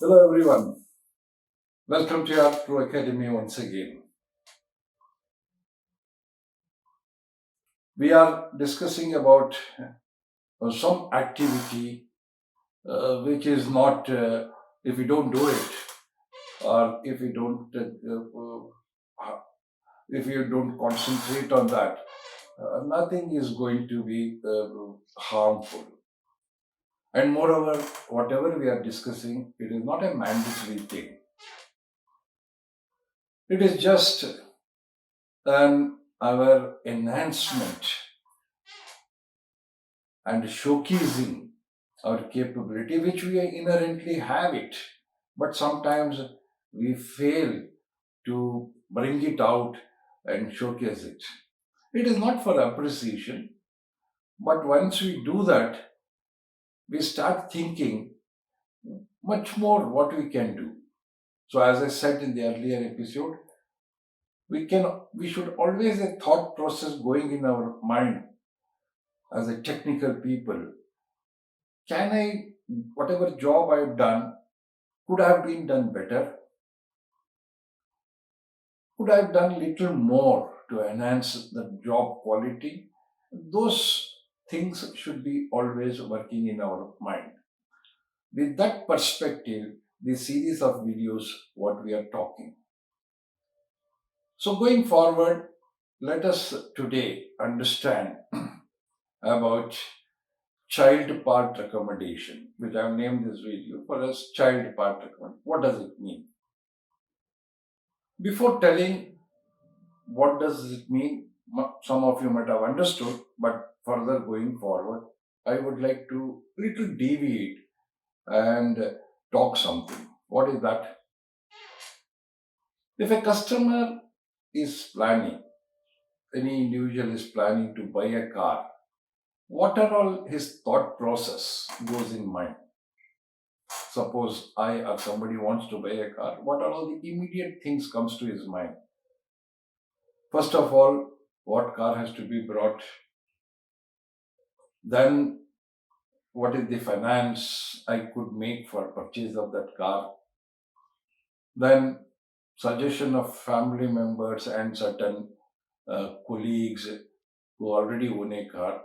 Hello everyone, welcome to our Pro Academy once again. We are discussing about some activity which is not, if we don't do it, or if you don't concentrate on that, nothing is going to be harmful. And moreover, whatever we are discussing, it is not a mandatory thing. It is just our enhancement and showcasing our capability, which we inherently have it, but sometimes we fail to bring it out and showcase it. It is not for appreciation, but once we do that, we start thinking much more what we can do. So, as I said in the earlier episode, we should always a thought process going in our mind as a technical people. Can I, whatever job I've done, could have been done better? Could I have done little more to enhance the job quality? Those things should be always working in our mind. With that perspective, the series of videos, what we are talking. So going forward, let us today understand about child part recommendation, which I have named this video for us child part recommendation. What does it mean? Before telling what does it mean, some of you might have understood, but further going forward, I would like to little deviate and talk something. What is that? If a customer is planning, any individual is planning to buy a car, what are all his thought process goes in mind? Suppose I or somebody wants to buy a car, what are all the immediate things comes to his mind? First of all, what car has to be brought? Then what is the finance I could make for purchase of that car? Then suggestion of family members and certain colleagues who already own a car.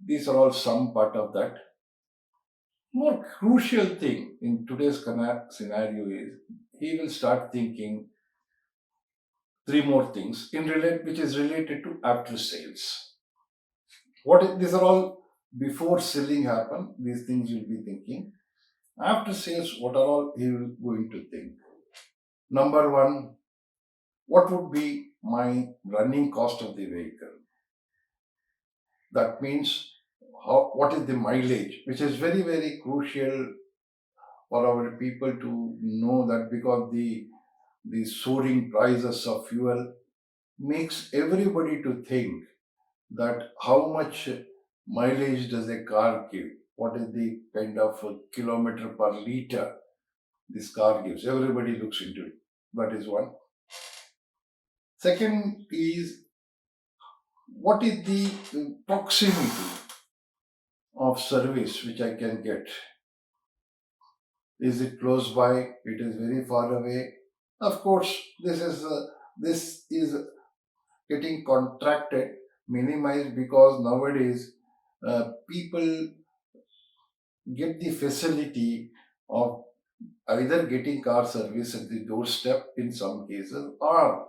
These are all some part of that. More crucial thing in today's scenario is he will start thinking three more things which is related to after sales. These are all before selling happen. These things you'll be thinking. After sales, what are all he will going to think? Number one, what would be my running cost of the vehicle? That means what is the mileage, which is very, very crucial for our people to know that because the soaring prices of fuel makes everybody to think that how much mileage does a car give? What is the kind of kilometer per liter this car gives? Everybody looks into it. That is one. Second is what is the proximity of service which I can get? Is it close by? It is very far away. Of course, this is getting contracted, minimized because nowadays people get the facility of either getting car service at the doorstep in some cases, or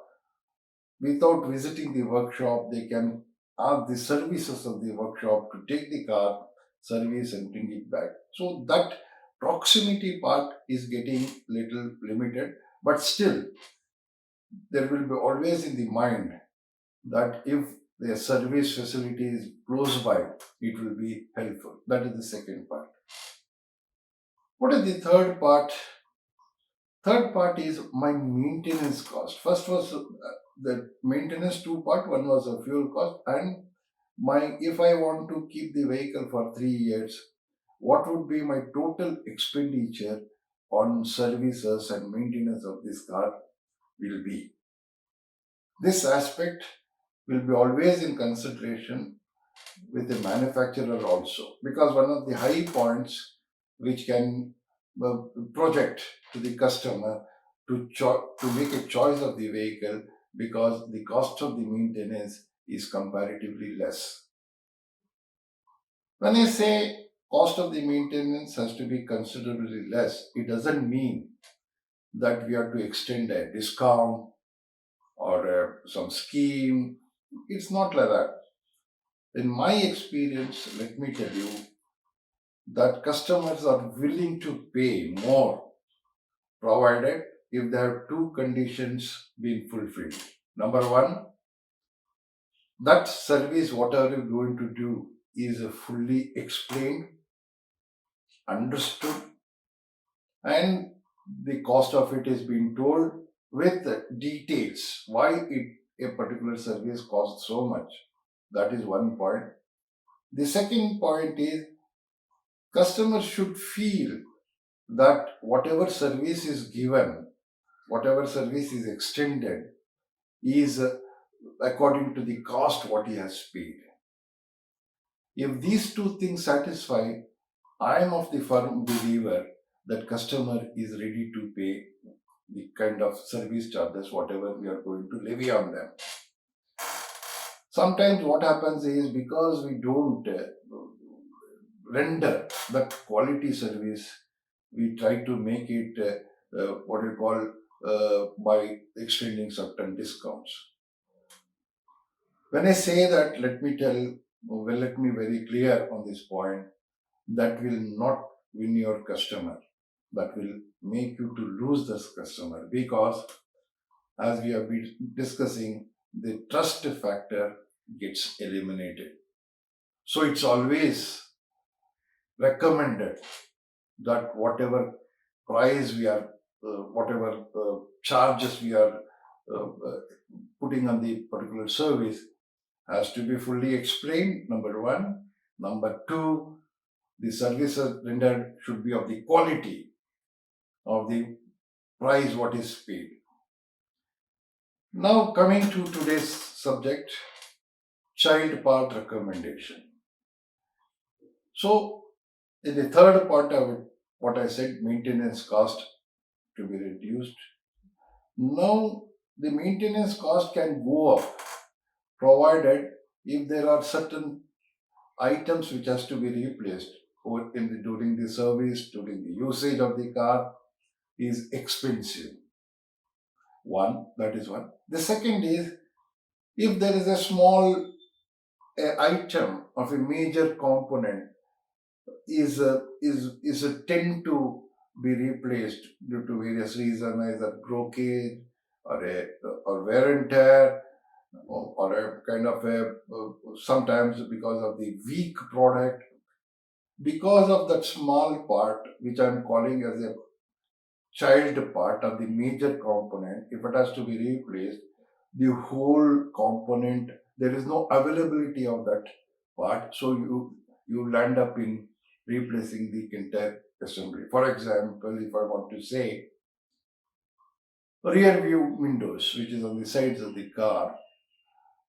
without visiting the workshop, they can ask the services of the workshop to take the car service and bring it back. So that proximity part is getting little limited, but still there will be always in the mind that if the service facility is close by, it will be helpful. That is the second part. What is the third part? Third part is my maintenance cost. First was the maintenance two part. One was a fuel cost, and my if I want to keep the vehicle for 3 years, what would be my total expenditure on services and maintenance of this car will be. This aspect will be always in consideration with the manufacturer also, because one of the high points which can project to the customer to make a choice of the vehicle because the cost of the maintenance is comparatively less. When I say cost of the maintenance has to be considerably less, it doesn't mean that we have to extend a discount or some scheme. It's not like that. In my experience, let me tell you that customers are willing to pay more provided if there are two conditions being fulfilled. Number one, that service, whatever you're going to do, is fully explained, understood, and the cost of it is being told with details why a particular service costs so much. That is one point. The second point is customers should feel that whatever service is given, whatever service is extended, is according to the cost what he has paid. If these two things satisfy, I am of the firm believer that customer is ready to pay the kind of service charges whatever we are going to levy on them. Sometimes what happens is because we don't render that quality service, we try to make it what you call by extending certain discounts. When I say that, let me very clear on this point. That will not win your customer. That will make you to lose this customer because, as we have been discussing, the trust factor gets eliminated. So it's always recommended that whatever price we are, whatever charges we are putting on the particular service has to be fully explained, number one. Number two, the services rendered should be of the quality of the price what is paid. Now coming to today's subject, child part recommendation. So in the third part, what I said, maintenance cost to be reduced. Now the maintenance cost can go up provided if there are certain items which has to be replaced or during the service, during the usage of the car is expensive. One, that is one. The second is if there is a small item of a major component is a tend to be replaced due to various reasons, either broken or a or wear and tear or a kind of a sometimes because of the weak product, because of that small part which I'm calling as a child part of the major component, if it has to be replaced, the whole component, there is no availability of that part, so you land up in replacing the entire assembly. For example, if I want to say rear view windows, which is on the sides of the car,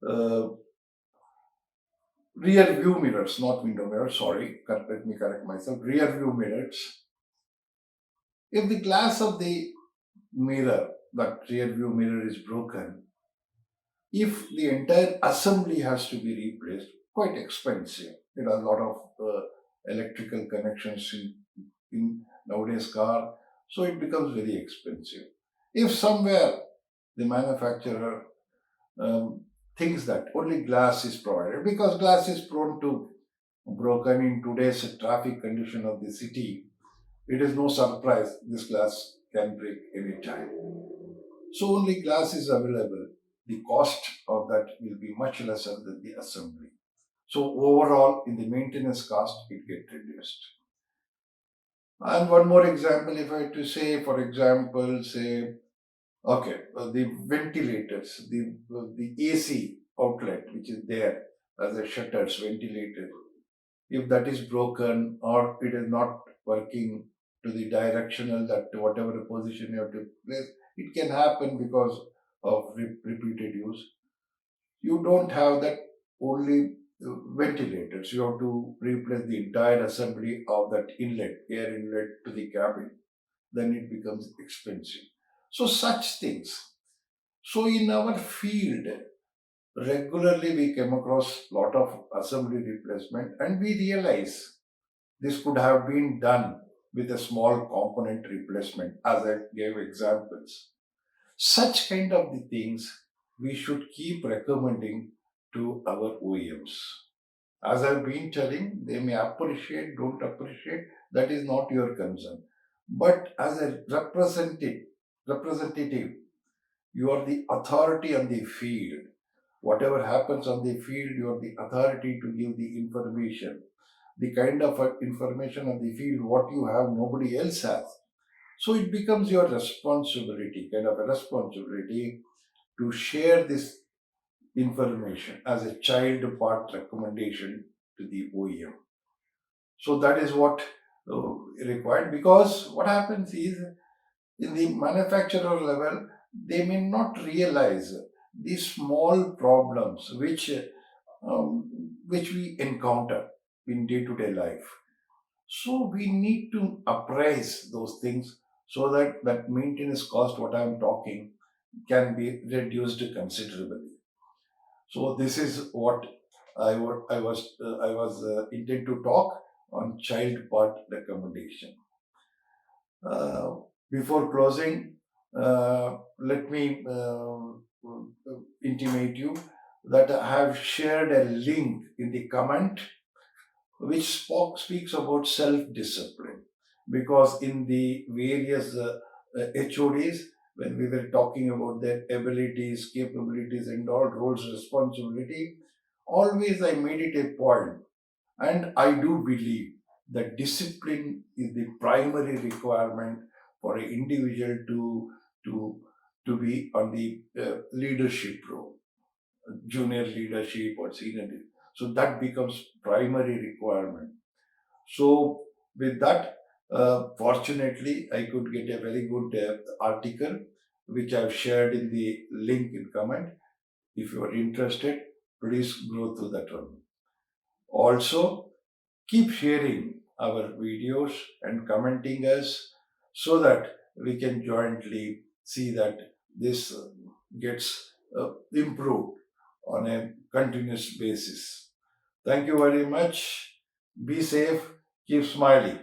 uh, rear view mirrors, not window mirrors, sorry, let me correct myself, rear view mirrors. If the glass of the mirror, that rear view mirror is broken, if the entire assembly has to be replaced, quite expensive. It has a lot of electrical connections in nowadays car, so it becomes very expensive. If somewhere the manufacturer thinks that only glass is provided, because glass is prone to broken in today's traffic condition of the city, it is no surprise this glass can break any time. So only glass is available. The cost of that will be much lesser than the assembly. So overall, in the maintenance cost, it gets reduced. And one more example, if I had to say, for example, say, okay, the ventilators, the AC outlet which is there as a shutters ventilator, if that is broken or it is not working to the directional that whatever position you have to place, it can happen because of repeated use. You don't have that only ventilators. You have to replace the entire assembly of that inlet, air inlet to the cabin. then it becomes expensive. So, such things. So, in our field, regularly we came across lot of assembly replacement, and we realize this could have been done with a small component replacement, as I gave examples. Such kind of the things we should keep recommending to our OEMs. As I've been telling, they may appreciate, don't appreciate, that is not your concern. But as a representative, you are the authority on the field. Whatever happens on the field, you are the authority to give the information. The kind of information on the field, what you have, nobody else has. So it becomes your responsibility, kind of a responsibility to share this information as a child part recommendation to the OEM. So that is what required, because what happens is in the manufacturer level, they may not realize the small problems which we encounter in day-to-day life. So we need to appraise those things so that that maintenance cost, what I am talking, can be reduced considerably. So this is what I was intent to talk on child part recommendation. Uh, Before closing, let me intimate you that I have shared a link in the comment which speaks about self-discipline, because in the various HODs, when we were talking about their abilities, capabilities, and all roles, responsibility, always I made it a point, and I do believe that discipline is the primary requirement for an individual to to be on the leadership role, junior leadership or senior leadership. So that becomes primary requirement. So with that, fortunately, I could get a very good article which I've shared in the link in comment. If you are interested, please go through that one. Also, keep sharing our videos and commenting us so that we can jointly see that this gets improved on a continuous basis. Thank you very much. Be safe. Keep smiling.